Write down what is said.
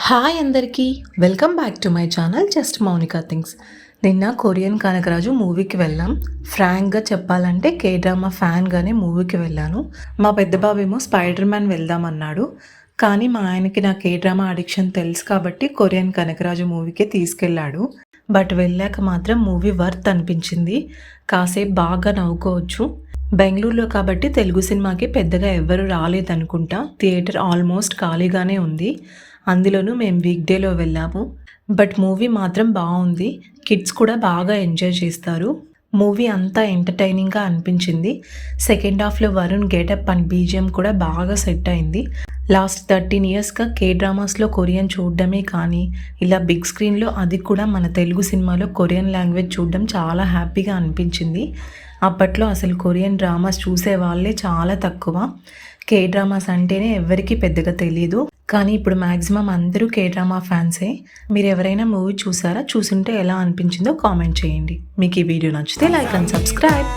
Hi అందరికీ welcome back to my channel just Mounika things. నిన్న Korean Kanakaraju మూవీకి వెళ్ళాం. ఫ్రాంక్గా చెప్పాలంటే కే డ్రామా ఫ్యాన్గానే మూవీకి వెళ్ళాను. మా పెద్ద బాబు ఏమో స్పైడర్ మ్యాన్ వెళ్దామన్నాడు. కానీ మా ఆయనకి నా కే డ్రామా అడిక్షన్ తెలుసు కాబట్టి కొరియన్ కనకరాజు మూవీకే తీసుకెళ్ళాడు. బట్ వెళ్ళాక మాత్రం మూవీ వర్త్ అనిపించింది. కాసేపు బాగా నవ్వుకోవచ్చు. బెంగళూరులో కాబట్టి తెలుగు సినిమాకి పెద్దగా ఎవ్వరు రాలేదనుకుంటా. థియేటర్ ఆల్మోస్ట్ ఖాళీగానే ఉంది. అందులోనూ మేము వీక్ డేలో వెళ్ళాము. బట్ మూవీ మాత్రం బాగుంది. కిడ్స్ కూడా బాగా ఎంజాయ్ చేస్తారు. మూవీ అంతా ఎంటర్టైనింగ్గా అనిపించింది. సెకండ్ హాఫ్లో వరుణ్ గెటప్ అండ్ బీజిఎం కూడా బాగా సెట్ అయింది. లాస్ట్ 13 ఇయర్స్గా కే డ్రామాస్లో కొరియన్ చూడడమే కానీ ఇలా బిగ్ స్క్రీన్లో అది కూడా మన తెలుగు సినిమాలో కొరియన్ లాంగ్వేజ్ చూడడం చాలా హ్యాపీగా అనిపించింది. అప్పట్లో అసలు కొరియన్ డ్రామాస్ చూసే వాళ్ళే చాలా తక్కువ. కే డ్రామాస్ అంటేనే ఎవరికీ పెద్దగా తెలియదు. కానీ ఇప్పుడు మ్యాక్సిమం అందరూ కే డ్రామా ఫ్యాన్సే. మీరు ఎవరైనా మూవీ చూసారా? చూసుంటే ఎలా అనిపించిందో కామెంట్ చేయండి. మీకు ఈ వీడియో నచ్చితే లైక్ అండ్ సబ్స్క్రైబ్.